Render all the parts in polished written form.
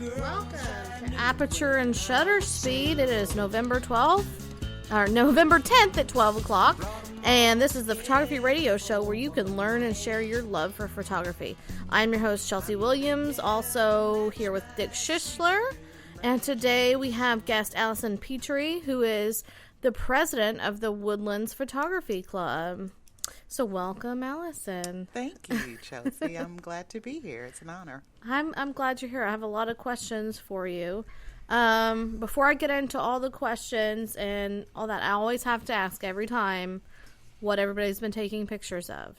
Welcome to Aperture and Shutter Speed. It is November 12th, or November 10th at 12 o'clock. And this is the photography radio show where you can learn and share your love for photography. I'm your host, Chelsea Williams, also here with Dick Schissler. And today we have guest Allison Pitre, who is the president of the Woodlands Photography Club. So welcome, Allison. Thank you, Chelsea. I'm glad to be here. It's an honor. I'm glad you're here. I have a lot of questions for you. Before I get into all the questions and all that, I always have to ask every time what everybody's been taking pictures of.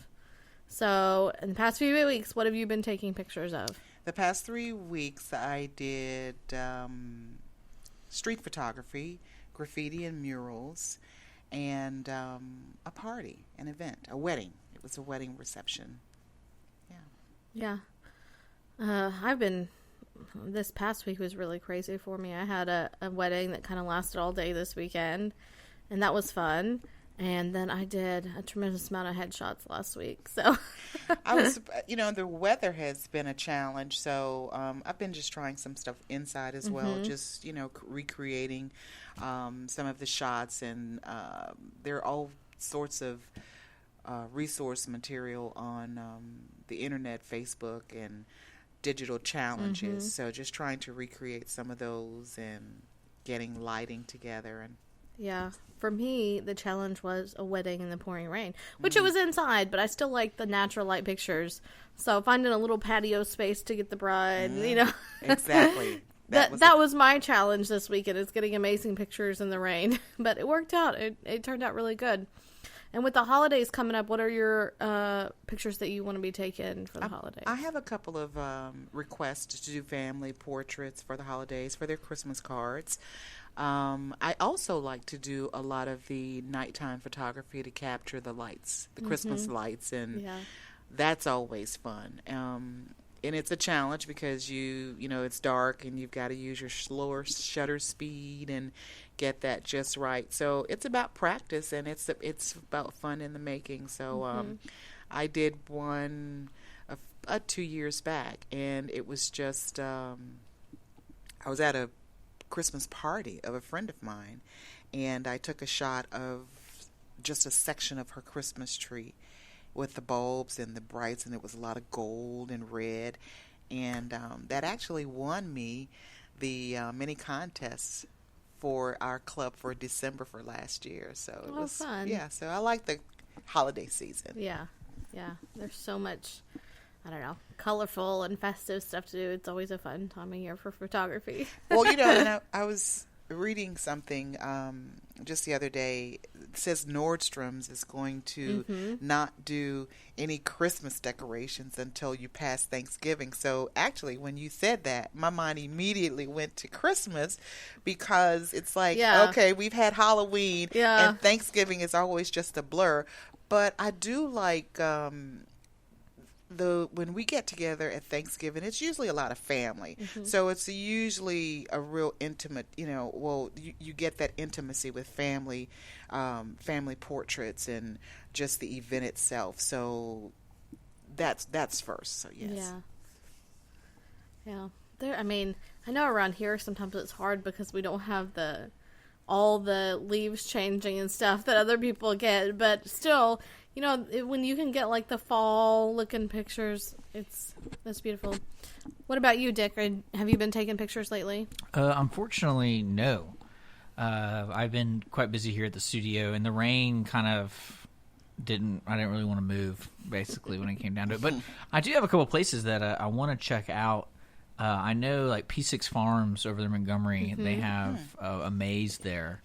So, in the past few weeks, what have you been taking pictures of? The past 3 weeks, I did street photography, graffiti and murals, and a party, an event, a wedding. It was a wedding reception. Yeah. This past week was really crazy for me. I had a wedding that kind of lasted all day this weekend, and that was fun. And then I did a tremendous amount of headshots last week. So the weather has been a challenge. So I've been just trying some stuff inside as well, just, recreating some of the shots. And there are all sorts of resource material on the internet, Facebook, and digital challenges. So just trying to recreate some of those and getting lighting together. And yeah. For me, the challenge was a wedding in the pouring rain, which it was inside, but I still like the natural light pictures. So finding a little patio space to get the bride, Exactly. That was my challenge this weekend, is getting amazing pictures in the rain. But it worked out. It turned out really good. And with the holidays coming up, what are your pictures that you want to be taken for the holidays? I have a couple of requests to do family portraits for the holidays, for their Christmas cards. I also like to do a lot of the nighttime photography to capture the lights, the Christmas lights, and that's always fun. And it's a challenge because it's dark and you've got to use your slower shutter speed and get that just right. So it's about practice, and it's about fun in the making. So I did one 2 years back, and it was just I was at a Christmas party of a friend of mine, and I took a shot of just a section of her Christmas tree with the bulbs and the brights, and it was a lot of gold and red, and that actually won me the mini contests for our club for December for last year. So it was fun. Yeah, so I like the holiday season. Yeah, there's so much, I don't know, colorful and festive stuff to do. It's always a fun time of year for photography. Well, and I was reading something just the other day. It says Nordstrom's is going to not do any Christmas decorations until you pass Thanksgiving. So actually, when you said that, my mind immediately went to Christmas, because it's like, okay, we've had Halloween, and Thanksgiving is always just a blur. But I do like when we get together at Thanksgiving, it's usually a lot of family. So it's usually a real intimate, you get that intimacy with family portraits and just the event itself. So that's first. So yes. Yeah. I know around here sometimes it's hard because we don't have all the leaves changing and stuff that other people get, but still, when you can get like the fall looking pictures, that's beautiful. What about you, Dick? Have you been taking pictures lately? Unfortunately, no. I've been quite busy here at the studio, and the rain kind of I didn't really want to move, basically, when it came down to it. But I do have a couple places that I want to check out. I know, like P6 Farms over there in Montgomery, they have a maze there,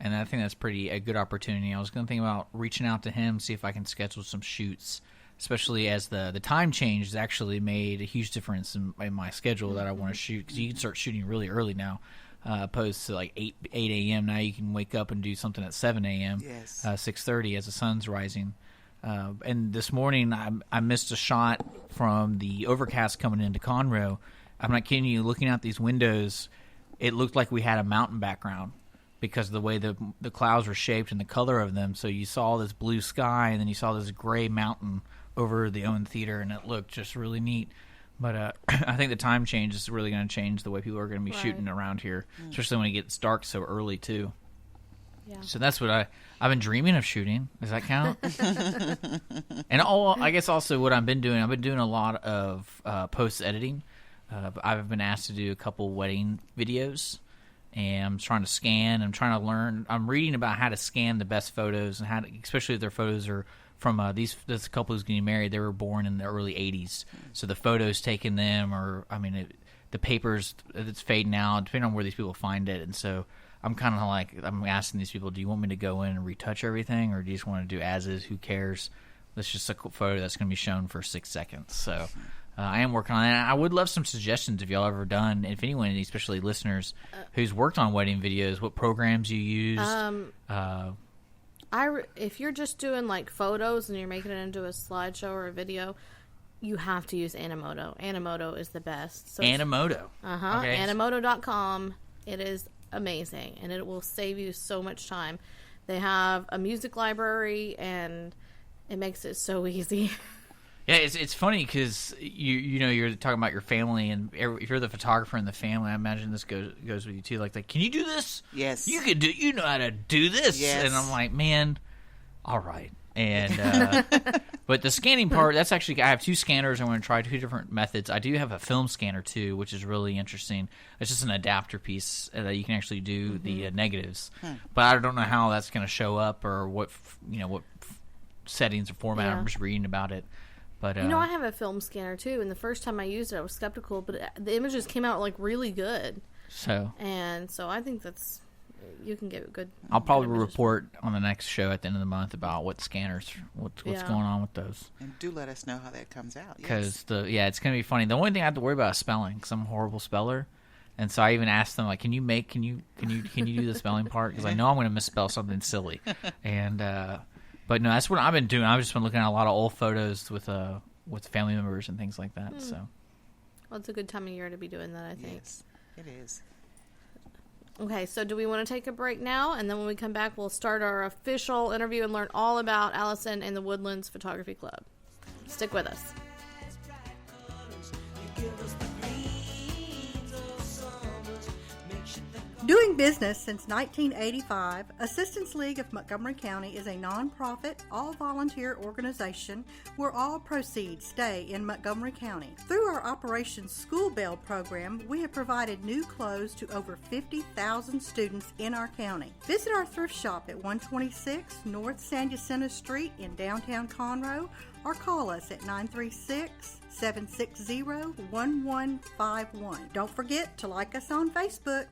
and I think that's a good opportunity. I was going to think about reaching out to him, see if I can schedule some shoots, especially as the time change has actually made a huge difference in my schedule that I want to shoot, because you can start shooting really early now, opposed to like 8 a.m. Now you can wake up and do something at 7 a.m., 6:30 as the sun's rising. And this morning I missed a shot from the overcast coming into Conroe. I'm not kidding you. Looking out these windows, it looked like we had a mountain background because of the way the clouds were shaped and the color of them. So you saw this blue sky, and then you saw this gray mountain over the Owen Theater, and it looked just really neat. But I think the time change is really going to change the way people are going to be shooting around here, especially when it gets dark so early too. Yeah. So that's what I've been dreaming of shooting. Does that count? And I guess also what I've been doing a lot of post editing. I've been asked to do a couple wedding videos, and I'm trying to scan. I'm trying to learn. I'm reading about how to scan the best photos, and especially if their photos are from this couple who's getting married. They were born in the early 80s, so the photos taken them, the papers that's fading out, depending on where these people find it. And so I'm kind of like, I'm asking these people, do you want me to go in and retouch everything, or do you just want to do as is? Who cares? That's just a photo that's going to be shown for 6 seconds. So I am working on it. I would love some suggestions if y'all ever done, if anyone, especially listeners, who's worked on wedding videos, what programs you used. If you're just doing like photos and you're making it into a slideshow or a video, you have to use Animoto. Animoto is the best. So Animoto. Okay. Animoto.com. It is amazing, and it will save you so much time. They have a music library, and it makes it so easy. Yeah, it's funny because you're talking about your family, and if you're the photographer in the family, I imagine this goes with you too. Like, can you do this? Yes. You know how to do this. Yes. And I'm like, man, all right. And but the scanning part, that's actually, I have 2 scanners. I'm going to try 2 different methods. I do have a film scanner too, which is really interesting. It's just an adapter piece that you can actually do the negatives. But I don't know how that's going to show up, or what settings or format. Yeah. I'm just reading about it. But I have a film scanner too, and the first time I used it, I was skeptical, but the images came out like really good. So I think you can get good. I'll probably images. report on the next show at the end of the month about what scanners, what's going on with those. And do let us know how that comes out. Because it's going to be funny. The only thing I have to worry about is spelling, because I'm a horrible speller. And so I even asked them, like, can you do the spelling part? Because I know I'm going to misspell something silly. And but no, that's what I've been doing. I've just been looking at a lot of old photos with family members and things like that. So, well, it's a good time of year to be doing that, I think. Yes, it is. Okay, so do we want to take a break now? And then when we come back, we'll start our official interview and learn all about Allison and the Woodlands Photography Club. Stick with us. Doing business since 1985, Assistance League of Montgomery County is a nonprofit, all-volunteer organization where all proceeds stay in Montgomery County. Through our Operation School Bell program, we have provided new clothes to over 50,000 students in our county. Visit our thrift shop at 126 North San Jacinto Street in downtown Conroe, or call us at 936-760-1151. Don't forget to like us on Facebook.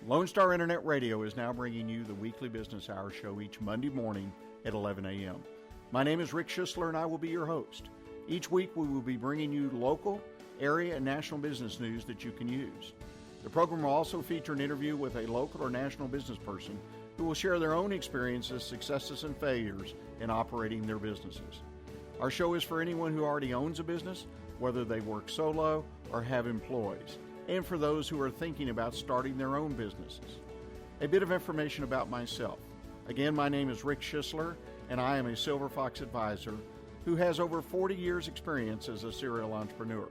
Lone Star Internet Radio is now bringing you the weekly business hour show each Monday morning at 11 a.m. My name is Rick Schissler, and I will be your host. Each week we will be bringing you local, area, and national business news that you can use. The program will also feature an interview with a local or national business person who will share their own experiences, successes, and failures in operating their businesses. Our show is for anyone who already owns a business, whether they work solo or have employees, and for those who are thinking about starting their own businesses. A bit of information about myself. Again, my name is Rick Schissler, and I am a Silver Fox advisor who has over 40 years' experience as a serial entrepreneur.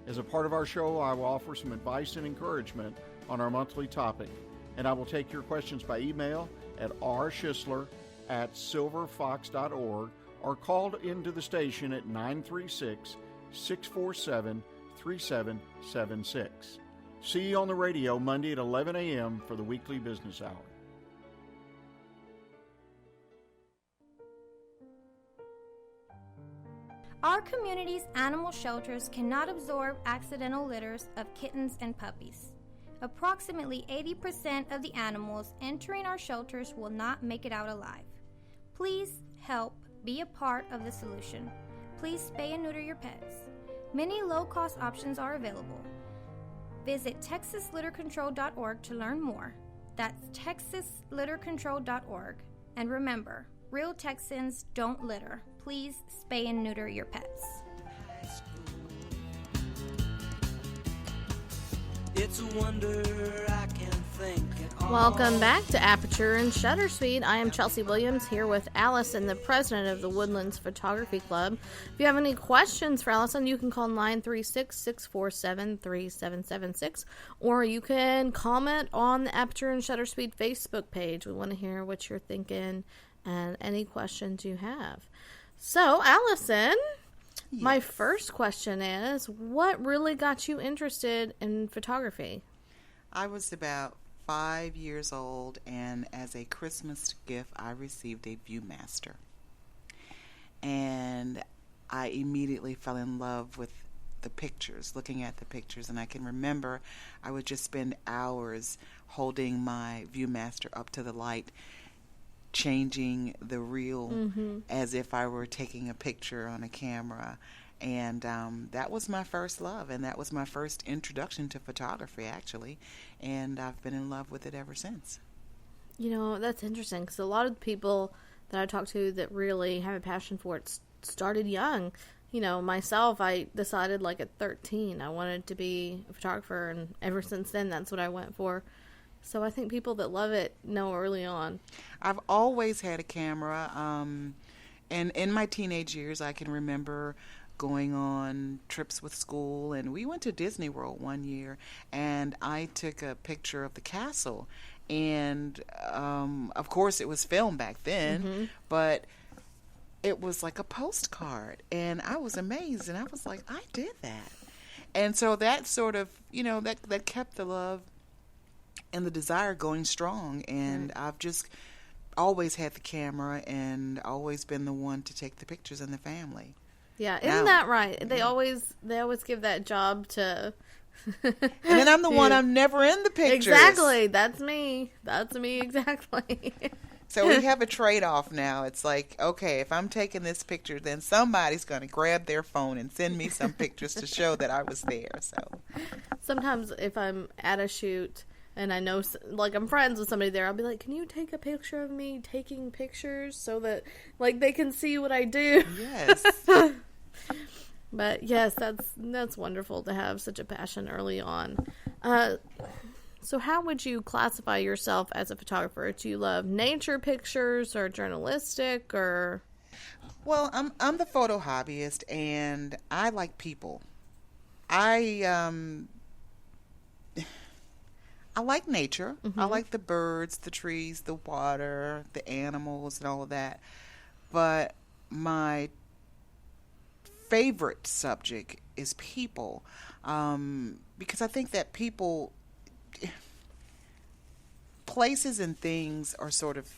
As a part of our show, I will offer some advice and encouragement on our monthly topic, and I will take your questions by email at rschissler@silverfox.org or call into the station at 936-647-3776. See you on the radio Monday at 11 a.m. for the weekly business hour. Our community's animal shelters cannot absorb accidental litters of kittens and puppies. Approximately 80% of the animals entering our shelters will not make it out alive. Please help be a part of the solution. Please spay and neuter your pets. Many low-cost options are available. Visit TexasLitterControl.org to learn more. That's TexasLitterControl.org. And remember, real Texans don't litter. Please spay and neuter your pets. It's a wonder I can think at all. Welcome back to Aperture and Shutter Speed. I am Chelsea Williams here with Allison, the president of the Woodlands Photography Club. If you have any questions for Allison, you can call 936-647-3776, or you can comment on the Aperture and Shutter Speed Facebook page. We want to hear what you're thinking and any questions you have. So, Allison, my first question is, what really got you interested in photography? I was about 5 years old, and as a Christmas gift, I received a Viewmaster. And I immediately fell in love with the pictures, looking at the pictures. And I can remember I would just spend hours holding my Viewmaster up to the light, changing the reel as if I were taking a picture on a camera. And that was my first love, and that was my first introduction to photography, actually. And I've been in love with it ever since. You know, that's interesting, because a lot of people that I talk to that really have a passion for it started young. You know, myself, I decided like at 13 I wanted to be a photographer, and ever since then, that's what I went for. So I think people that love it know early on. I've always had a camera, and in my teenage years, I can remember going on trips with school, and we went to Disney World one year, and I took a picture of the castle, and of course it was filmed back then, but it was like a postcard, and I was amazed, and I was like, I did that. And so that sort of, you know, that kept the love and the desire going strong, and I've just always had the camera and always been the one to take the pictures in the family. Yeah, isn't that right? They always give that job to. And then I'm the one, I'm never in the pictures. Exactly, that's me. That's me exactly. So we have a trade-off now. It's like, okay, if I'm taking this picture, then somebody's going to grab their phone and send me some pictures to show that I was there. So sometimes if I'm at a shoot and I know, like, I'm friends with somebody there, I'll be like, can you take a picture of me taking pictures so that, like, they can see what I do? Yes. But yes, that's wonderful to have such a passion early on. So how would you classify yourself as a photographer? Do you love nature pictures or journalistic or? Well, I'm the photo hobbyist, and I like people. I like nature. I like the birds, the trees, the water, the animals, and all of that. But my favorite subject is people, because I think that people, places and things are sort of,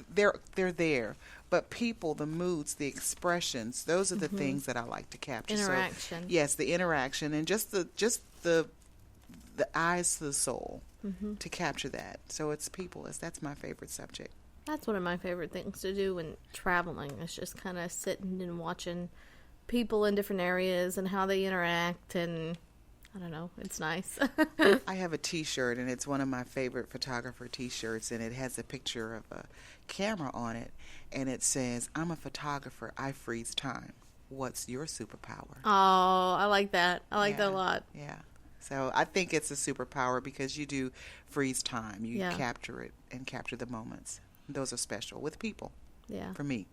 they're there, but people, the moods, the expressions, those are the things that I like to capture. Interaction. So, yes, the interaction, and just the eyes to the soul to capture that. So it's people. That's my favorite subject. That's one of my favorite things to do when traveling. It's just kind of sitting and watching people in different areas and how they interact, and I don't know, it's nice. I have a t-shirt, and it's one of my favorite photographer t-shirts, and it has a picture of a camera on it, and it says, I'm a photographer, I freeze time. What's your superpower? Oh, I like that. I like that a lot. Yeah. So I think it's a superpower because you do freeze time. You capture it and capture the moments. Those are special with people. Yeah. For me.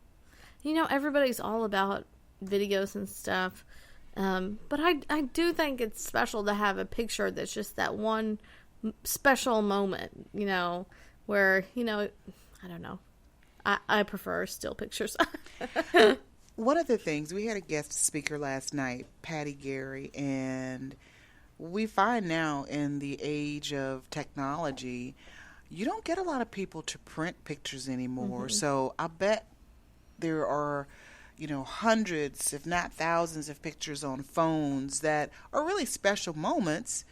You know, everybody's all about videos and stuff. But I do think it's special to have a picture that's just that one special moment, you know, where, you know, I don't know. I prefer still pictures. One of the things, we had a guest speaker last night, Patty Gary, and we find now in the age of technology, you don't get a lot of people to print pictures anymore. So I bet there are, you know, hundreds, if not thousands of pictures on phones that are really special moments,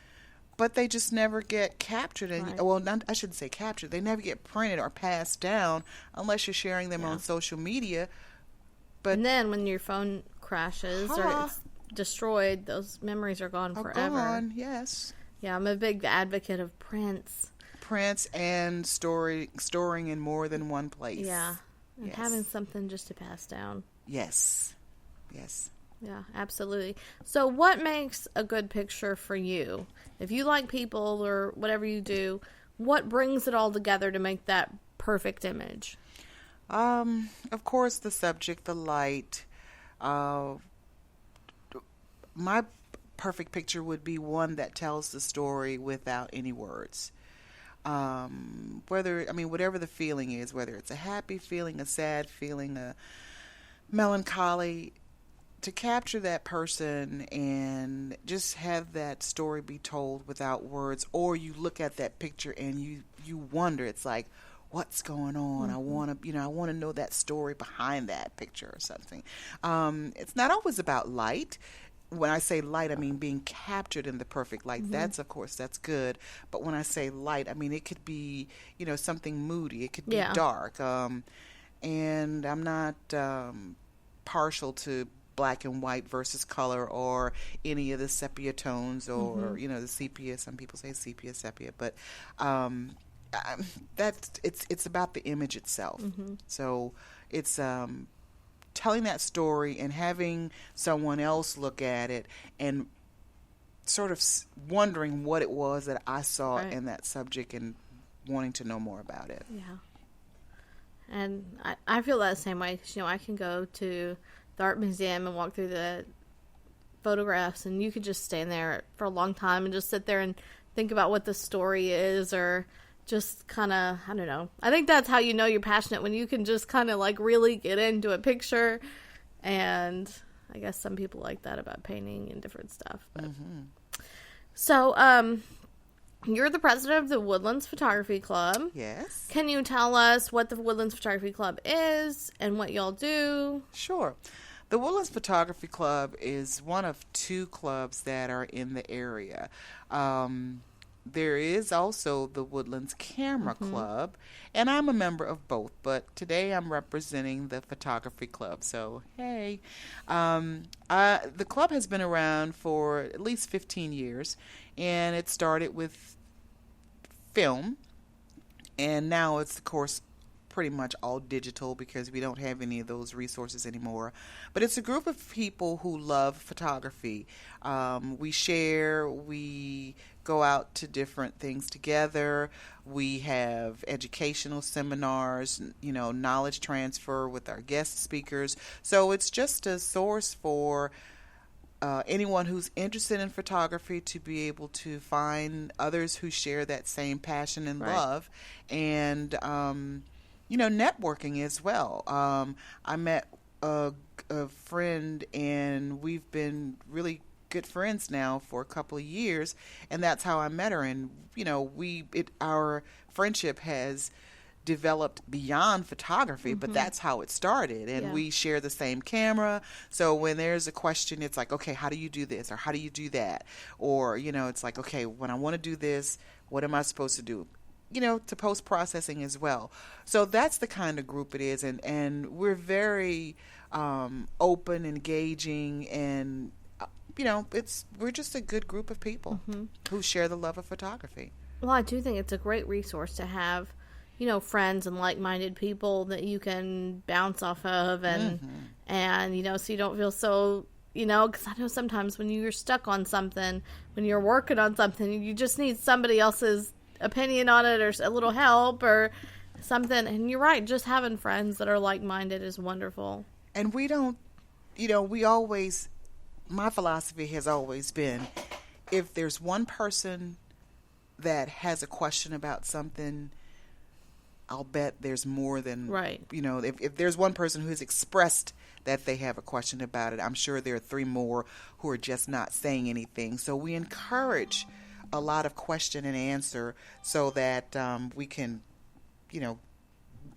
but they just never get captured. And well, I shouldn't say captured. They never get printed or passed down unless you're sharing them on social media. But and then when your phone crashes or it's destroyed, those memories are gone forever. Gone, yes. Yeah, I'm a big advocate of prints. Prints and storing in more than one place. Yeah, and having something just to pass down. Yes. Yes. Yeah, absolutely. So what makes a good picture for you? If you like people or whatever you do, what brings it all together to make that perfect image? Of course, the subject, the light. My perfect picture would be one that tells the story without any words. Whatever the feeling is, whether it's a happy feeling, a sad feeling, a melancholy, to capture that person and just have that story be told without words, or you look at that picture and you wonder, it's like, what's going on? I want to know that story behind that picture or something. It's not always about light. When I say light, I mean being captured in the perfect light. That's, of course, that's good. But when I say light, I mean it could be, something moody. It could be dark. And I'm not partial to black and white versus color or any of the sepia tones or, the sepia. Some people say sepia, but it's about the image itself. So it's telling that story and having someone else look at it and sort of wondering what it was that I saw in that subject and wanting to know more about it. Yeah. And I feel that same way because, I can go to the art museum and walk through the photographs, and you could just stand there for a long time and just sit there and think about what the story is, or just kind of, I don't know. I think that's how you know you're passionate, when you can just kind of like really get into a picture. And I guess some people like that about painting and different stuff. But. So, you're the president of the Woodlands Photography Club. Yes. Can you tell us what the Woodlands Photography Club is and what y'all do? Sure. The Woodlands Photography Club is one of 2 clubs that are in the area. There is also the Woodlands Camera Club, and I'm a member of both, but today I'm representing the Photography Club, so hey. The club has been around for at least 15 years, and it started with film, and now it's, of course, pretty much all digital because we don't have any of those resources anymore. But it's a group of people who love photography. We share, we go out to different things together. We have educational seminars, knowledge transfer with our guest speakers. So it's just a source for anyone who's interested in photography to be able to find others who share that same passion and love. And networking as well. I met a friend, and we've been really good friends now for a couple of years, and that's how I met her. And our friendship has developed beyond photography, but that's how it started. And we share the same camera, so when there's a question, it's like, okay, how do you do this, or how do you do that, or it's like, okay, when I want to do this, what am I supposed to do? To post-processing as well. So that's the kind of group it is, and we're very open, engaging, and we're just a good group of people who share the love of photography. Well, I do think it's a great resource to have, friends and like-minded people that you can bounce off of, and so you don't feel so, because I know sometimes when you're stuck on something, when you're working on something, you just need somebody else's opinion on it or a little help or something. And you're right, just having friends that are like-minded is wonderful. And we don't, my philosophy has always been, if there's one person that has a question about something, I'll bet there's more than, if there's one person who has expressed that they have a question about it, I'm sure there are 3 more who are just not saying anything. So we encourage a lot of question and answer so that we can,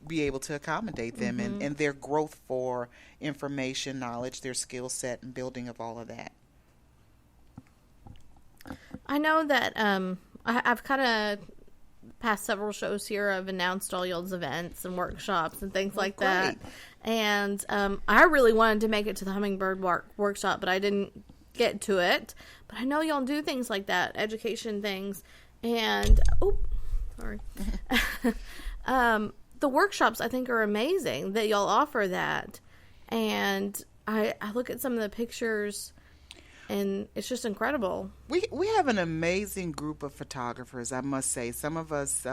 be able to accommodate them and their growth for information, knowledge, their skill set, and building of all of that. I know that I've kind of past several shows here, I've announced all y'all's events and workshops and things like that. And I really wanted to make it to the Hummingbird workshop, but I didn't get to it. But I know y'all do things like that, education things. And, the workshops, I think, are amazing that y'all offer that. And I look at some of the pictures, and it's just incredible. We have an amazing group of photographers, I must say. Some of us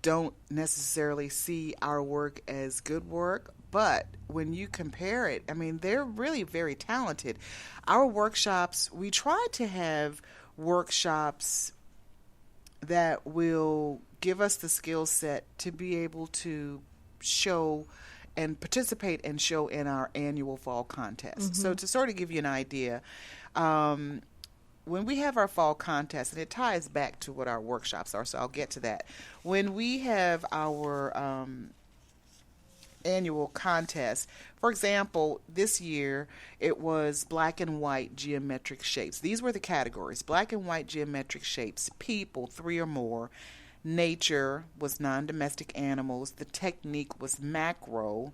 don't necessarily see our work as good work, but when you compare it, I mean, they're really very talented. Our workshops, we try to have workshops that will give us the skill set to be able to show and participate and show in our annual fall contest. So to sort of give you an idea, when we have our fall contest, and it ties back to what our workshops are, so I'll get to that. When we have our annual contest, for example, this year it was black and white geometric shapes. These were the categories: black and white geometric shapes, people, 3 or more, nature was non-domestic animals, the technique was macro,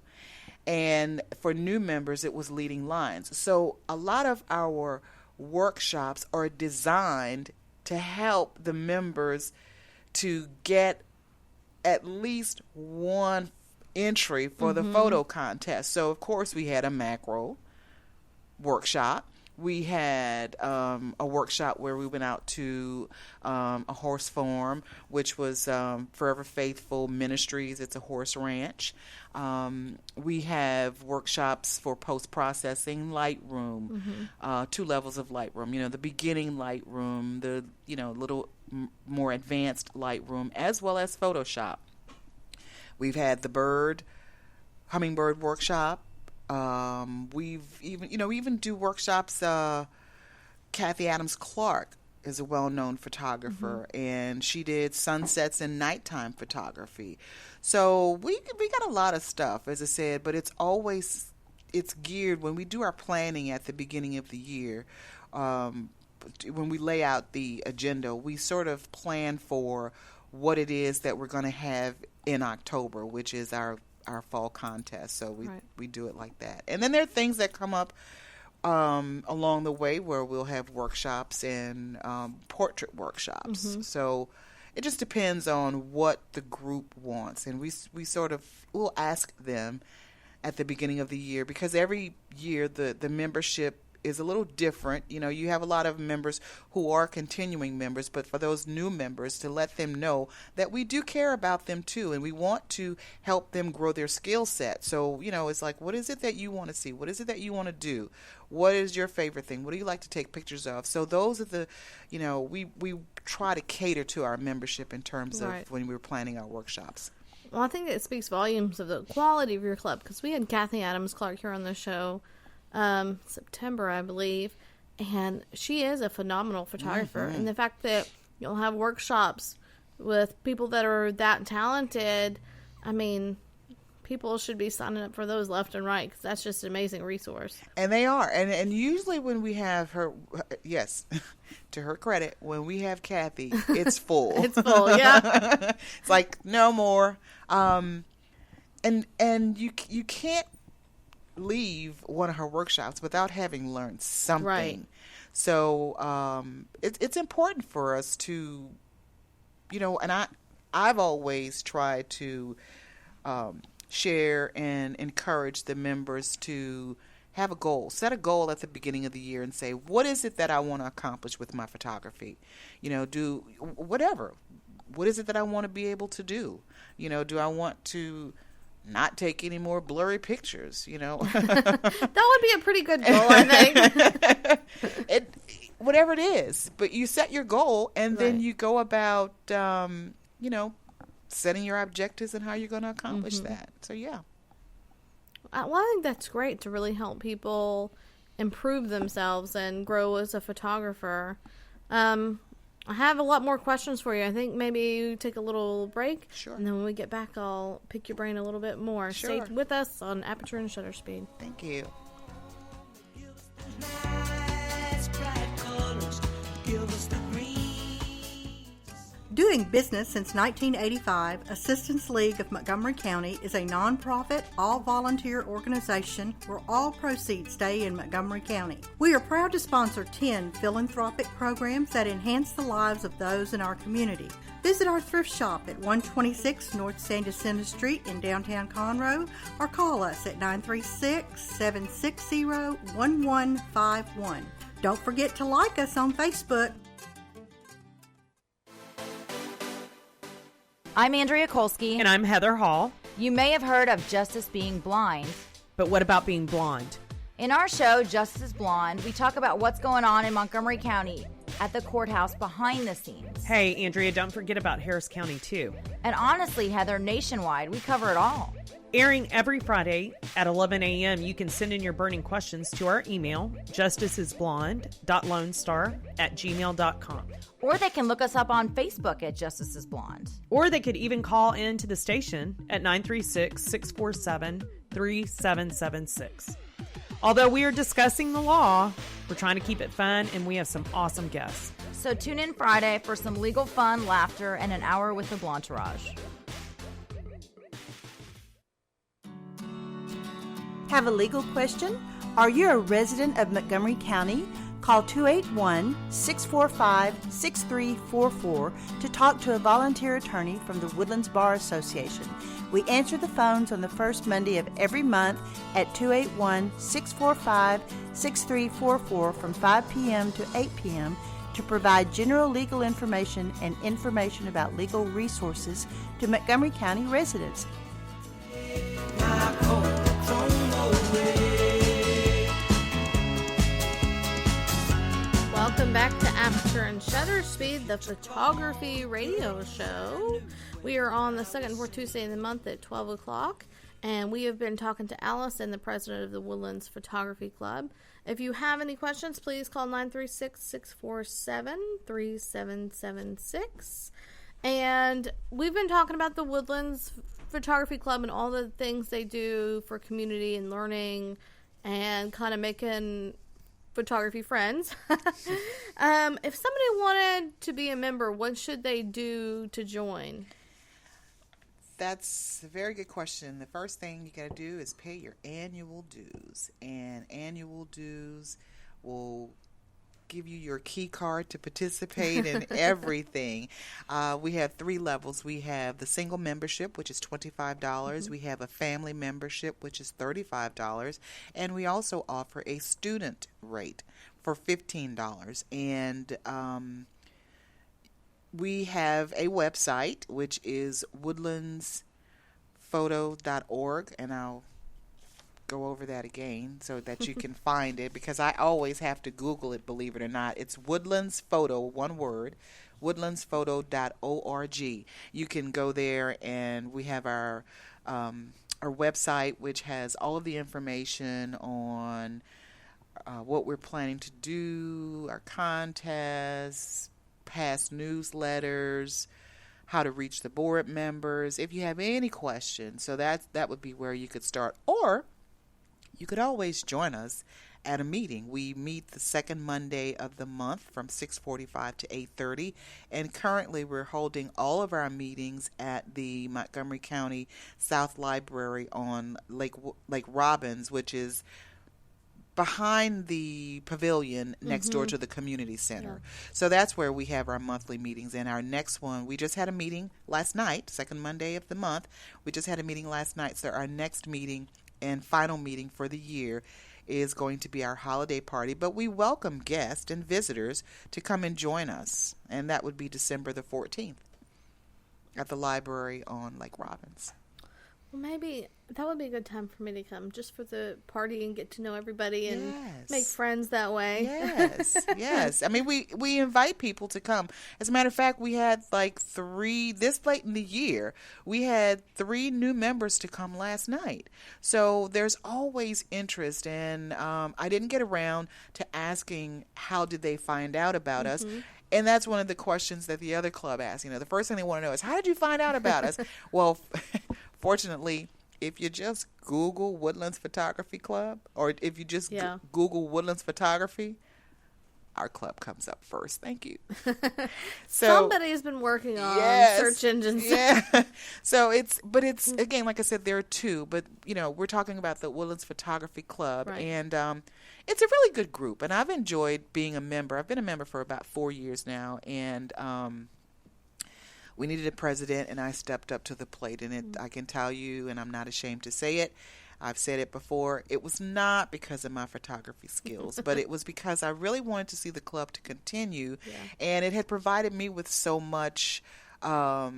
and for new members it was leading lines. So a lot of our workshops are designed to help the members to get at least one entry for the photo contest. So of course we had a macro workshop. We had a workshop where we went out to a horse farm, which was Forever Faithful Ministries. It's a horse ranch. We have workshops for post-processing, Lightroom, 2 levels of Lightroom. You know, the beginning Lightroom, the little more advanced Lightroom, as well as Photoshop. We've had the hummingbird workshop. We've even do workshops. Kathy Adams Clark is a well-known photographer, and she did sunsets and nighttime photography. So we got a lot of stuff, as I said, but it's geared when we do our planning at the beginning of the year. When we lay out the agenda, we sort of plan for what it is that we're going to have in October, which is our fall contest. So we do it like that. And then there are things that come up along the way where we'll have workshops and portrait workshops. So it just depends on what the group wants. And we'll ask them at the beginning of the year, because every year the membership is a little different. You know, you have a lot of members who are continuing members, but for those new members, to let them know that we do care about them too, and we want to help them grow their skill set. So, it's like, what is it that you want to see? What is it that you want to do? What is your favorite thing? What do you like to take pictures of? So those are the, we try to cater to our membership in terms of when we're planning our workshops. Well, I think it speaks volumes of the quality of your club, because we had Kathy Adams Clark here on the show September, I believe, and she is a phenomenal photographer. And the fact that you'll have workshops with people that are that talented, I mean, people should be signing up for those left and right, because that's just an amazing resource. And they are. And usually when we have her, yes, to her credit, when we have Kathy, it's full. It's full, yeah. It's like, no more. And you can't leave one of her workshops without having learned something. Right. So it's important for us to, and I've always tried to share and encourage the members to have a goal. Set a goal at the beginning of the year and say, what is it that I want to accomplish with my photography? Do whatever. What is it that I want to be able to do? Do I want to not take any more blurry pictures, That would be a pretty good goal, I think. Whatever it is. But you set your goal, and then you go about, setting your objectives and how you're going to accomplish that. So, yeah. Well, I think that's great to really help people improve themselves and grow as a photographer. I have a lot more questions for you. I think maybe you take a little break. Sure. And then when we get back, I'll pick your brain a little bit more. Sure. Stay with us on Aperture and Shutter Speed. Thank you. Do Doing business since 1985, Assistance League of Montgomery County is a nonprofit, all-volunteer organization where all proceeds stay in Montgomery County. We are proud to sponsor 10 philanthropic programs that enhance the lives of those in our community. Visit our thrift shop at 126 North San Jacinto Street in downtown Conroe or call us at 936-760-1151. Don't forget to like us on Facebook. I'm Andrea Kolsky. And I'm Heather Hall. You may have heard of Justice Being Blind. But what about being blonde? In our show, Justice is Blonde, we talk about what's going on in Montgomery County at the courthouse behind the scenes. Hey, Andrea, don't forget about Harris County, too. And honestly, Heather, nationwide, we cover it all. Airing every Friday at 11 a.m., you can send in your burning questions to our email, justicesblonde.lonestar@gmail.com. Or they can look us up on Facebook at Justice is Blonde. Or they could even call in to the station at 936-647-3776. Although we are discussing the law, we're trying to keep it fun, and we have some awesome guests. So tune in Friday for some legal fun, laughter, and an hour with the Blantourage. Have a legal question? Are you a resident of Montgomery County? Call 281-645-6344 to talk to a volunteer attorney from the Woodlands Bar Association. We answer the phones on the first Monday of every month at 281-645-6344 from 5 p.m. to 8 p.m. to provide general legal information and information about legal resources to Montgomery County residents. Welcome back to Aperture and Shutter Speed, the photography radio show. We are on the second and fourth Tuesday in the month at 12 o'clock, and we have been talking to Allison, the president of the Woodlands Photography Club. If you have any questions, please call 936-647-3776. And we've been talking about the Woodlands Photography Club and all the things they do for community and learning and kind of making photography friends. If somebody wanted to be a member, what should they do to join? That's a very good question. The first thing you got to do is pay your annual dues, and annual dues will give you your key card to participate in everything. We have 3 levels. We have the single membership, which is $25. We have a family membership, which is $35. And we also offer a student rate for $15. And we have a website, which is woodlandsphoto.org, and I'll go over that again so that you can find it, because I always have to Google it, believe it or not. It's Woodlands Photo, one word, woodlandsphoto.org. You can go there, and we have our website, which has all of the information on what we're planning to do, our contests, past newsletters, how to reach the board members. If you have any questions, so that would be where you could start. Or you could always join us at a meeting. We meet the second Monday of the month from 6:45 to 8:30, and currently we're holding all of our meetings at the Montgomery County South Library on Lake Robbins, which is behind the pavilion next door to the community center. Yeah. So that's where we have our monthly meetings. And our next one, we just had a meeting last night, second Monday of the month. We just had a meeting last night. So our next meeting and final meeting for the year is going to be our holiday party. But we welcome guests and visitors to come and join us. And that would be December the 14th at the library on Lake Robbins. Well, maybe that would be a good time for me to come, just for the party and get to know everybody and make friends that way. Yes, yes. I mean, we invite people to come. As a matter of fact, we had this late in the year, we had 3 new members to come last night. So there's always interest, and I didn't get around to asking how did they find out about us. And that's one of the questions that the other club asked. The first thing they want to know is, how did you find out about us? Well, fortunately, if you just Google Woodlands Photography Club, or if you just Google Woodlands Photography, our club comes up first. Thank you. Somebody has been working on search engines. Yeah. So it's again, like I said, there are two, but we're talking about the Woodlands Photography Club, right. and it's a really good group, and I've enjoyed being a member. I've been a member for about 4 years now, and we needed a president, and I stepped up to the plate, and I can tell you, and I'm not ashamed to say it, I've said it before, it was not because of my photography skills, but it was because I really wanted to see the club to continue, and it had provided me with so much, a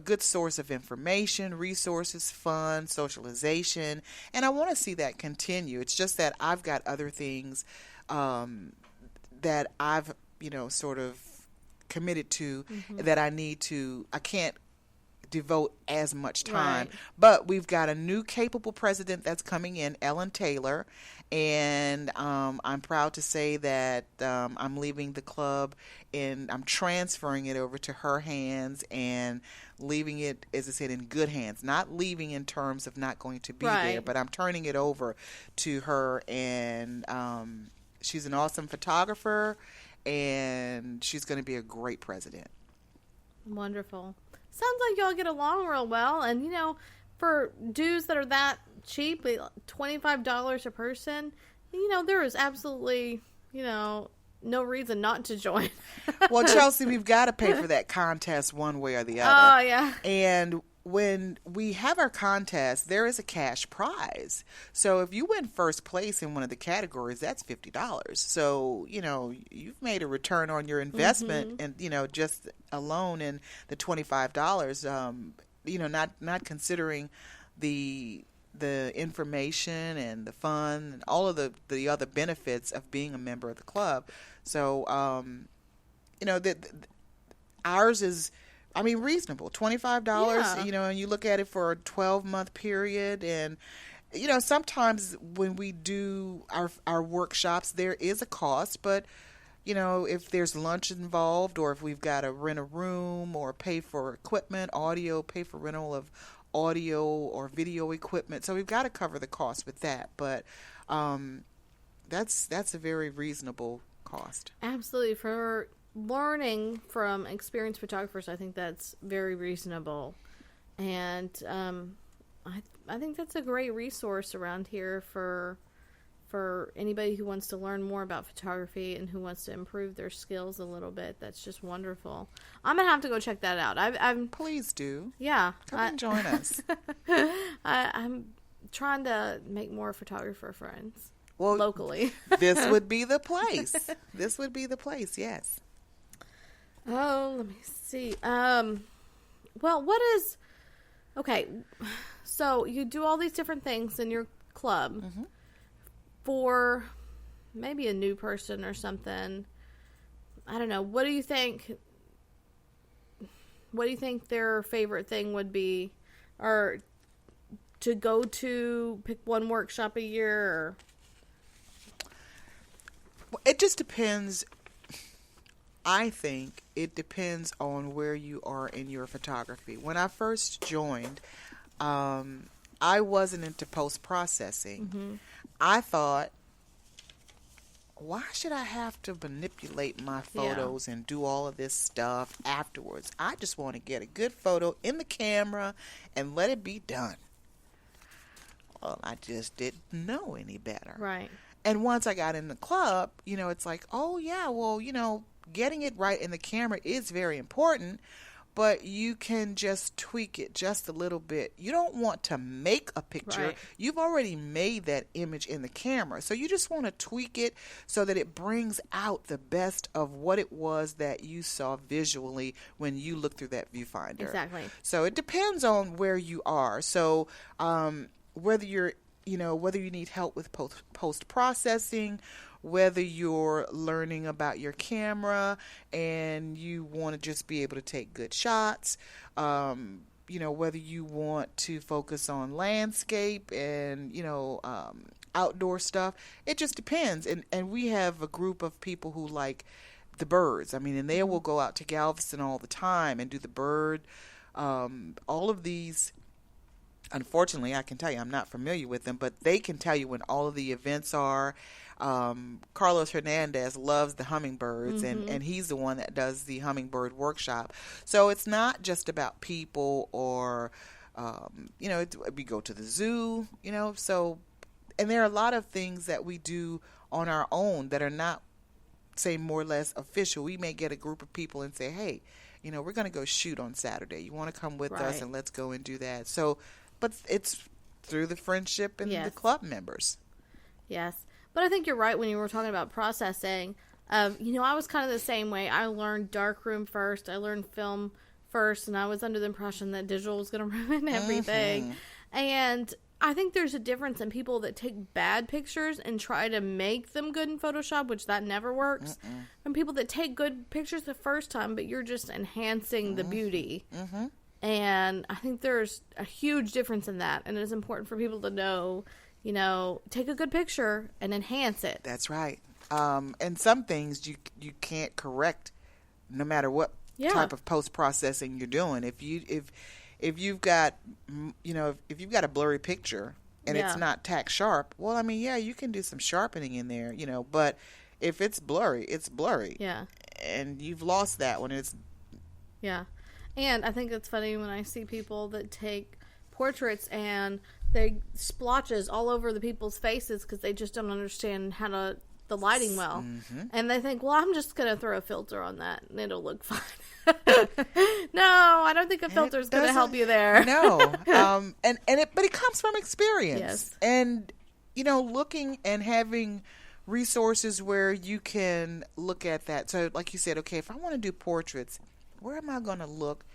good source of information, resources, fun, socialization, and I want to see that continue. It's just that I've got other things that I've, sort of committed to that I can't devote as much time. Right. But we've got a new capable president that's coming in, Ellen Taylor, and I'm proud to say that I'm leaving the club and I'm transferring it over to her hands and leaving it, as I said, in good hands. Not leaving in terms of not going to be there, but I'm turning it over to her, and she's an awesome photographer, and she's going to be a great president. Wonderful. Sounds like y'all get along real well. And, for dues that are that cheap, $25 a person, there is absolutely, no reason not to join. Well, Chelsea, we've got to pay for that contest one way or the other. Oh, yeah. And when we have our contest, there is a cash prize. So if you win first place in one of the categories, that's $50. So, you've made a return on your investment and, just alone in the $25, not considering the information and the fun and all of the other benefits of being a member of the club. So, ours is, reasonable. $25, and you look at it for a 12-month period. And, sometimes when we do our workshops, there is a cost. But, if there's lunch involved, or if we've got to rent a room or pay for equipment, pay for rental of audio or video equipment. So we've got to cover the cost with that. But that's a very reasonable cost. Absolutely. For learning from experienced photographers, I think that's very reasonable, and I think that's a great resource around here for anybody who wants to learn more about photography and who wants to improve their skills a little bit. That's just wonderful. I'm gonna have to go check that out. I'm Please do. Yeah, come and join us. I'm trying to make more photographer friends. Well, locally. This would be the place. This would be the place. Yes. Oh, let me see. Well, okay, so you do all these different things in your club for maybe a new person or something. I don't know. What do you think their favorite thing would be? Or to go to, pick one workshop a year? Or? Well, it just depends. I think it depends on where you are in your photography. When I first joined, I wasn't into post-processing. I thought, why should I have to manipulate my photos and do all of this stuff afterwards? I just want to get a good photo in the camera and let it be done. Well, I just didn't know any better. Right. And once I got in the club, it's like, oh, yeah, well, getting it right in the camera is very important, but you can just tweak it just a little bit. You don't want to make a picture. Right. You've already made that image in the camera. So you just want to tweak it so that it brings out the best of what it was that you saw visually when you look through that viewfinder. Exactly. So it depends on where you are. So whether you need help with post-processing, whether you're learning about your camera and you want to just be able to take good shots, whether you want to focus on landscape and, outdoor stuff, it just depends. And we have a group of people who like the birds. And they will go out to Galveston all the time and do the bird, all of these. Unfortunately, I can tell you, I'm not familiar with them, but they can tell you when all of the events are. Carlos Hernandez loves the hummingbirds, and he's the one that does the hummingbird workshop. So it's not just about people or, we go to the zoo, so, and there are a lot of things that we do on our own that are not, say, more or less official. We may get a group of people and say, hey, we're going to go shoot on Saturday. You want to come with us, and let's go and do that. So, but it's through the friendship and the club members. Yes. But I think you're right when you were talking about processing. I was kind of the same way. I learned darkroom first. I learned film first, and I was under the impression that digital was going to ruin everything. And I think there's a difference in people that take bad pictures and try to make them good in Photoshop, which that never works, and people that take good pictures the first time, but you're just enhancing the beauty. And I think there's a huge difference in that, and it is important for people to know, take a good picture and enhance it. That's right. And some things you can't correct no matter what type of post-processing you're doing. If you've got a blurry picture and it's not tack sharp, well, you can do some sharpening in there, but if it's blurry, it's blurry. Yeah. And you've lost that when it's... Yeah. And I think it's funny when I see people that take portraits and they splotches all over the people's faces because they just don't understand the lighting well. And they think, well, I'm just going to throw a filter on that and it'll look fine. No, I don't think a filter is going to help you there. No. But it comes from experience. Yes. And, looking and having resources where you can look at that. So like you said, okay, if I want to do portraits, where am I going to look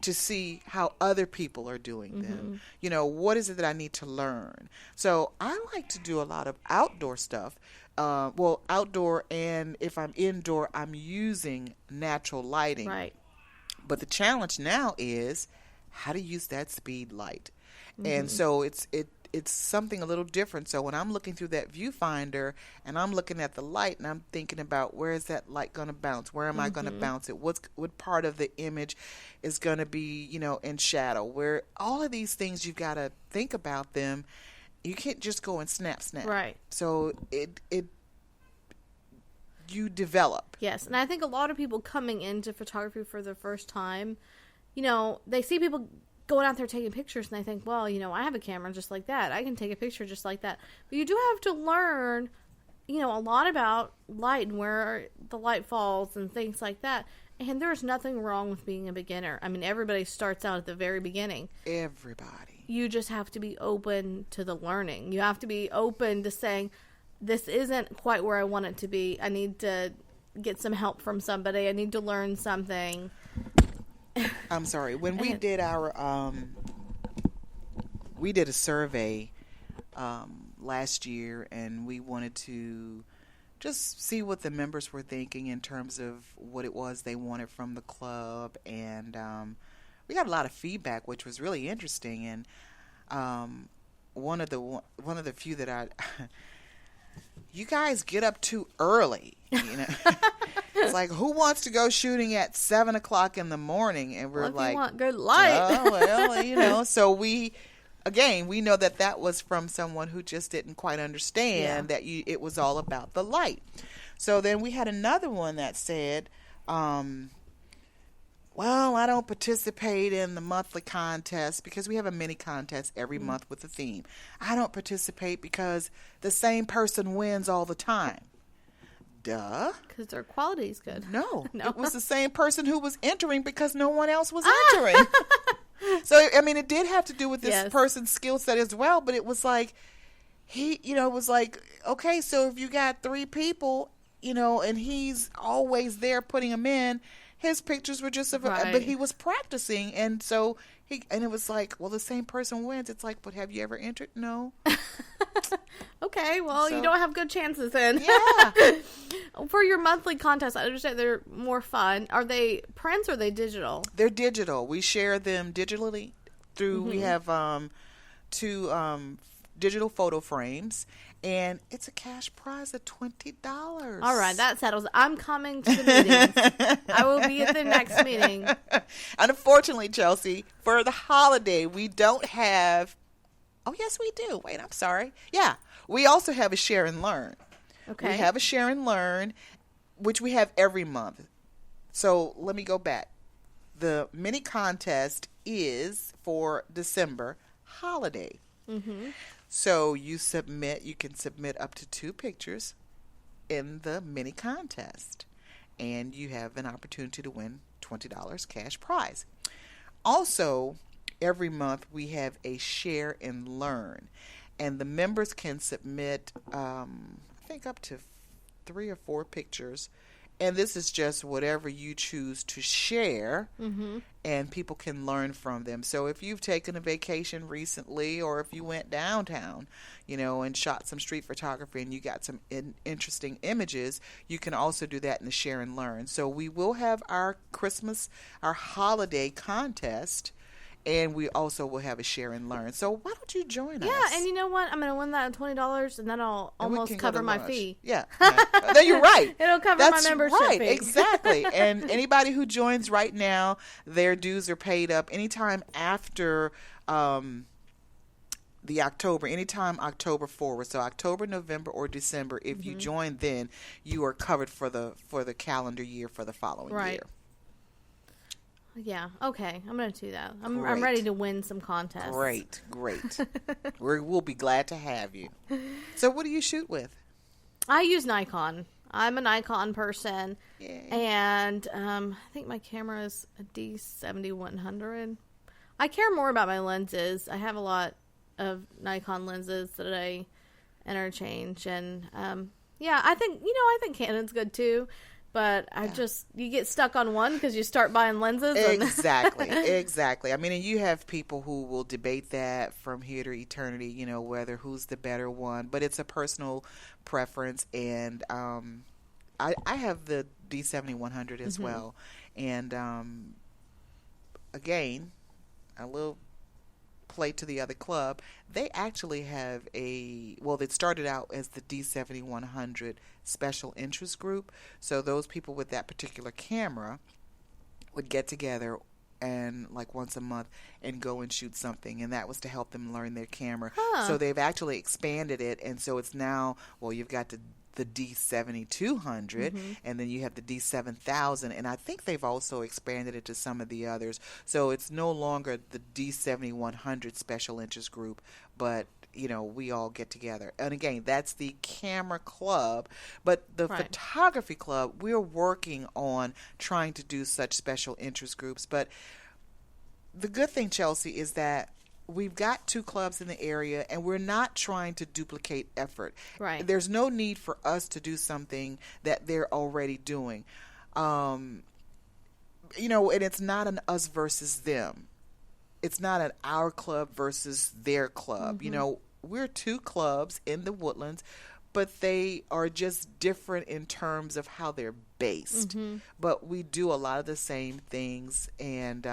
to see how other people are doing them? What is it that I need to learn? So I like to do a lot of outdoor stuff. Outdoor, and if I'm indoor, I'm using natural lighting. Right. But the challenge now is how to use that speed light. And so it's something a little different. So when I'm looking through that viewfinder and I'm looking at the light and I'm thinking about where is that light going to bounce? Where am I going to bounce it? What part of the image is going to be, in shadow? Where all of these things, you've got to think about them. You can't just go and snap. Right. So you develop. Yes, and I think a lot of people coming into photography for the first time, they see people going out there taking pictures and they think, well, I have a camera just like that. I can take a picture just like that. But you do have to learn, a lot about light and where the light falls and things like that. And there's nothing wrong with being a beginner. Everybody starts out at the very beginning. Everybody. You just have to be open to the learning. You have to be open to saying, this isn't quite where I want it to be. I need to get some help from somebody. I need to learn something. I'm sorry. When we did we did a survey last year, and we wanted to just see what the members were thinking in terms of what it was they wanted from the club, and we got a lot of feedback, which was really interesting. And one of the few that I you guys get up too early, It's like, who wants to go shooting at 7:00 in the morning? And we're like, you want good light. So we know that was from someone who just didn't quite understand that it was all about the light. So then we had another one that said, well, I don't participate in the monthly contest because we have a mini contest every month with a theme. I don't participate because the same person wins all the time. Duh. Because their quality is good. No. It was the same person who was entering because no one else was entering. So, it did have to do with this person's skill set as well, but it was like, okay, so if you got 3 people, and he's always there putting them in, his pictures were just but he was practicing, and so it was like, well, the same person wins. It's like, but have you ever entered? No. Okay, well, you don't have good chances then. Yeah. For your monthly contest, I understand they're more fun. Are they prints or are they digital? They're digital. We share them digitally through. We have 2 digital photo frames. And it's a cash prize of $20. All right, that settles it. I'm coming to the meetings. I will be at the next meeting. Unfortunately, Chelsea, for the holiday, we don't have Oh, yes, we do. Wait, I'm sorry. Yeah, we also have a share and learn. Okay. We have a share and learn, which we have every month. So let me go back. The mini contest is for December holiday. Mm-hmm. So you can submit up to 2 pictures in the mini contest, and you have an opportunity to win $20 cash prize. Also, every month we have a share and learn, and the members can submit, I think, up to 3 or 4 pictures. And this is just whatever you choose to share, and people can learn from them. So if you've taken a vacation recently, or if you went downtown, and shot some street photography and you got some interesting images, you can also do that in the share and learn. So we will have our holiday contest, and we also will have a share and learn. So why don't you join us? Yeah, and you know what? I'm going to win that $20, and then I'll almost cover my fee. Yeah. Then you're right. It'll cover my membership right, fee. Exactly. And anybody who joins right now, their dues are paid up anytime after the October, anytime October forward. So October, November, or December. If you join, then you are covered for the calendar year for the following year. Yeah, okay. I'm going to do that. I'm Great. ready to win some contests. Great. We'll be glad to have you. So what do you shoot with? I use Nikon. I'm a Nikon person. Yay. And I think my camera is a D7100. I care more about my lenses. I have a lot of Nikon lenses that I interchange. And I think Canon's good too. But you get stuck on one because you start buying lenses. Exactly. I mean, and you have people who will debate that from here to eternity, whether who's the better one. But it's a personal preference. And I have the D7100 as well. And again, a little play to the other club. They actually have it started out as the D7100 special interest group. So those people with that particular camera would get together and like once a month and go and shoot something, and that was to help them learn their camera. So they've actually expanded it, and so it's now, you've got the D7200, and then you have the D7000, and I think they've also expanded it to some of the others. So it's no longer the D7100 special interest group, but we all get together. And again, that's the camera club, but the photography club, we're working on trying to do such special interest groups. But the good thing, Chelsea, is that we've got 2 clubs in the area, and we're not trying to duplicate effort. Right. There's no need for us to do something that they're already doing. And it's not an us versus them. It's not an our club versus their club. We're 2 clubs in the Woodlands, but they are just different in terms of how they're based. But we do a lot of the same things, and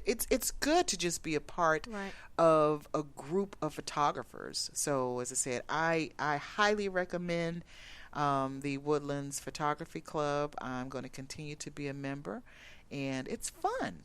it's good to just be a part of a group of photographers. So as I said, I highly recommend the Woodlands Photography Club. I'm going to continue to be a member, and it's fun.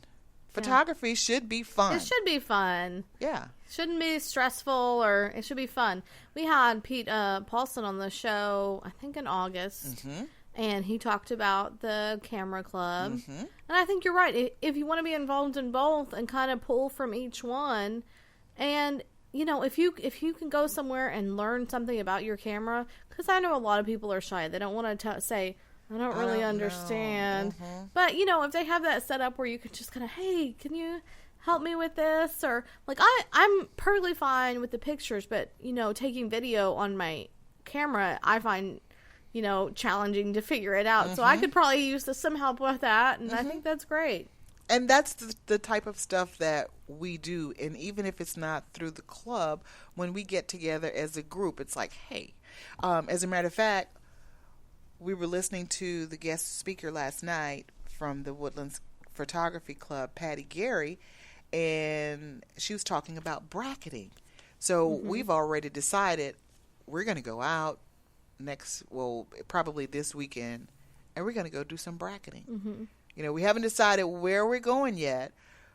Photography should be fun. It should be fun. Yeah. Shouldn't be stressful, or it should be fun. We had Pete Paulson on the show, I think in August, and he talked about the camera club. And I think you're right. If you want to be involved in both and kind of pull from each one, and if you can go somewhere and learn something about your camera, because I know a lot of people are shy. They don't want to say, I don't really understand. But, if they have that set up where you could just kind of, hey, can you help me with this? Or, like, I'm perfectly fine with the pictures, but, taking video on my camera, I find, challenging to figure it out. So I could probably use some help with that, and I think that's great. And that's the type of stuff that we do. And even if it's not through the club, when we get together as a group, it's like, hey, as a matter of fact, we were listening to the guest speaker last night from the Woodlands Photography Club, Patty Gary, and she was talking about bracketing. So we've already decided we're going to go out probably this weekend, and we're going to go do some bracketing. We haven't decided where we're going yet,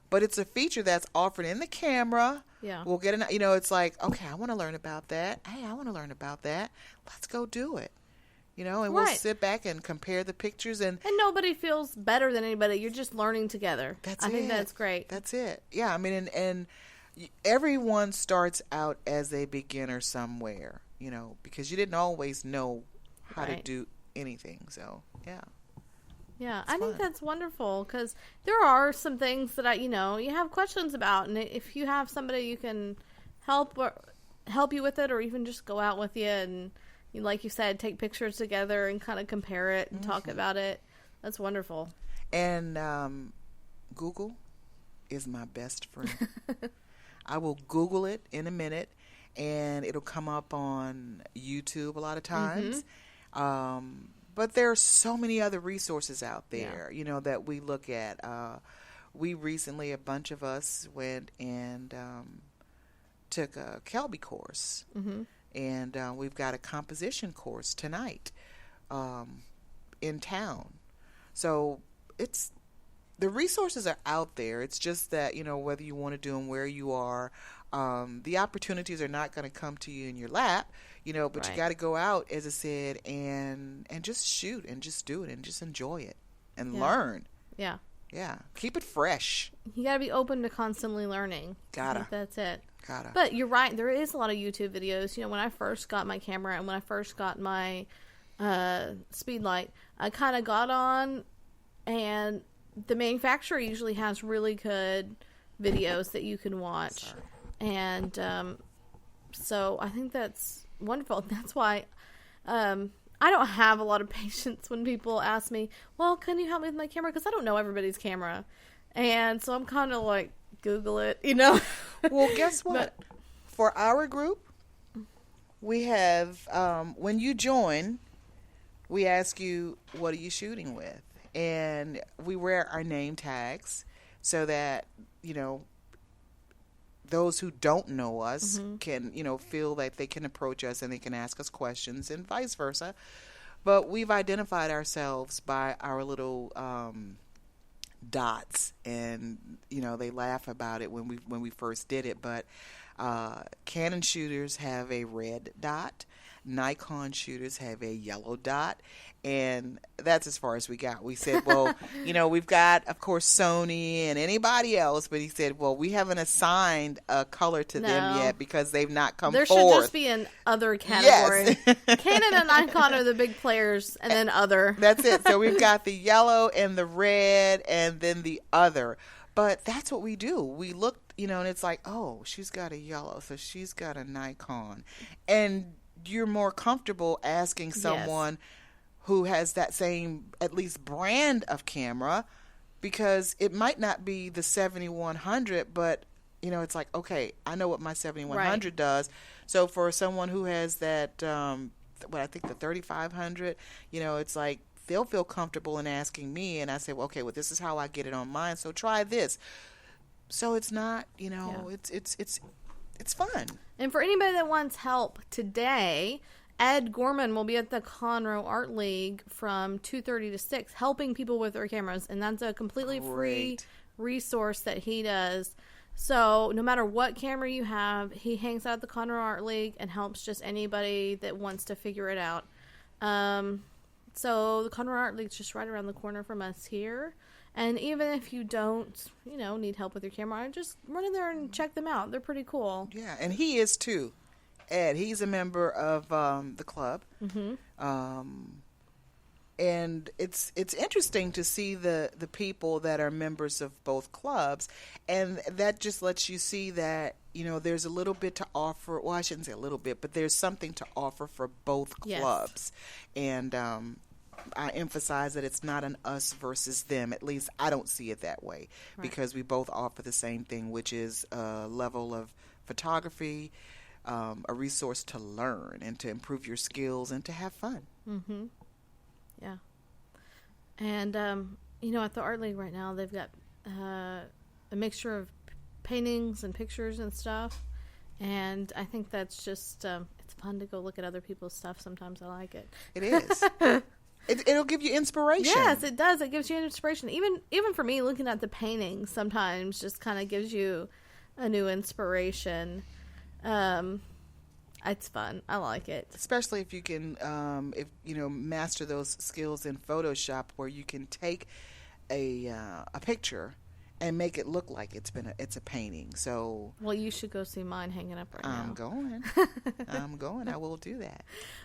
but it's a feature that's offered in the camera Yeah. We'll get it's like, okay, I want to learn about that. Hey, I want to learn about that. Let's go do it. And we'll sit back and compare the pictures. And nobody feels better than anybody. You're just learning together. I think that's great. That's it. Yeah, I mean, and everyone starts out as a beginner somewhere, because you didn't always know how to do anything. So, yeah. Yeah, I think that's wonderful because there are some things that you have questions about, and if you have somebody you can help you with it, or even just go out with you and, like you said, take pictures together and kind of compare it and talk about it. That's wonderful. And Google is my best friend. I will Google it in a minute, and it'll come up on YouTube a lot of times. But there are so many other resources out there, that we look at. We recently, a bunch of us went and took a Kelby course. And we've got a composition course tonight in town. So the resources are out there. It's just that, whether you want to do them where you are, the opportunities are not going to come to you in your lap, but you got to go out, as I said, and just shoot and just do it and just enjoy it and learn. Yeah. Yeah. Keep it fresh. You got to be open to constantly learning. Gotta. I think that's it. Gotta. But you're right. There is a lot of YouTube videos. When I first got my camera and when I first got my speed light, I kind of got on, and the manufacturer usually has really good videos that you can watch. And so I think that's wonderful. That's why I don't have a lot of patience when people ask me, well, can you help me with my camera? Because I don't know everybody's camera. And so I'm kind of like, Google it, Well, guess what? For our group, we have, when you join, we ask you, what are you shooting with? And we wear our name tags so that, those who don't know us can, feel that they can approach us and they can ask us questions and vice versa. But we've identified ourselves by our little dots, and they laugh about it when we first did it. But Canon shooters have a red dot, Nikon shooters have a yellow dot, and that's as far as we got. We said, well, we've got, of course, Sony and anybody else, but he said, well, we haven't assigned a color to them yet because they've not come forth. There should just be an other category. Yes. Canon and Nikon are the big players, and then other. That's it. So we've got the yellow and the red and then the other. But that's what we do. We look, and it's like, oh, she's got a yellow, so she's got a Nikon. And you're more comfortable asking someone who has that same, at least, brand of camera, because it might not be the 7100, but it's like, okay, I know what my 7100 does. So for someone who has that, I think the 3500, it's like they'll feel comfortable in asking me, and I say, well, okay, well, this is how I get it on mine, so try this. So it's not, it's fun. And for anybody that wants help today, Ed Gorman will be at the Conroe Art League from 2:30 to 6, helping people with their cameras, and that's a completely free resource that he does. So no matter what camera you have, he hangs out at the Conroe Art League and helps just anybody that wants to figure it out. So the Conroe Art League's just right around the corner from us here. And even if you don't, need help with your camera, just run in there and check them out. They're pretty cool. Yeah, and he is too. Ed, he's a member of the club. And it's interesting to see the people that are members of both clubs, and that just lets you see that there's a little bit to offer. Well, I shouldn't say a little bit, but there's something to offer for both clubs. And I emphasize that it's not an us versus them. At least I don't see it that way, because we both offer the same thing, which is a level of photography, a resource to learn and to improve your skills and to have fun. Yeah. And, at the Art League right now, they've got a mixture of paintings and pictures and stuff. And I think that's just, it's fun to go look at other people's stuff. Sometimes I like it. It is. It'll give you inspiration. Yes, it does. It gives you inspiration. Even for me, looking at the paintings sometimes just kind of gives you a new inspiration. It's fun. I like it. Especially if you can, master those skills in Photoshop, where you can take a picture and make it look like it's a painting. So, well, you should go see mine hanging up right now. I'm going. I will do that.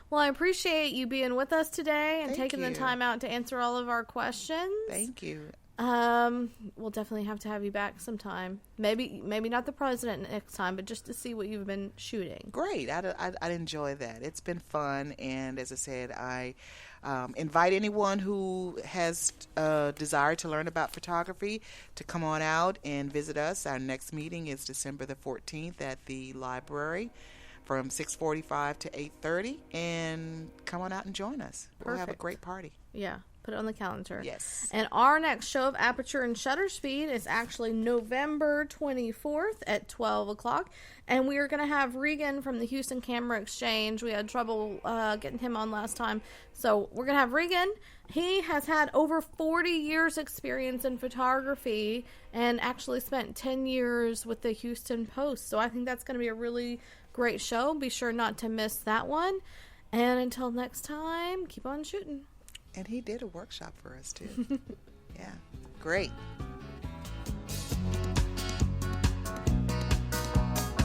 Well, I appreciate you being with us today and Thank taking the you. time out to answer all of our questions. Thank you. We'll definitely have to have you back sometime. Maybe not the president next time, but just to see what you've been shooting. Great. I'd enjoy that. It's been fun, and as I said, I invite anyone who has a desire to learn about photography to come on out and visit us. Our next meeting is December the 14th at the library from 6:45 to 8:30, and come on out and join us. We'll have a Perfect. great party. Yeah, put it on the calendar. Yes. And our next show of Aperture and Shutter Speed is actually November 24th at 12 o'clock. And we are going to have Regan from the Houston Camera Exchange. We had trouble getting him on last time. So we're going to have Regan. He has had over 40 years experience in photography and actually spent 10 years with the Houston Post. So I think that's going to be a really great show. Be sure not to miss that one. And until next time, keep on shooting. And he did a workshop for us, too. Yeah. Great.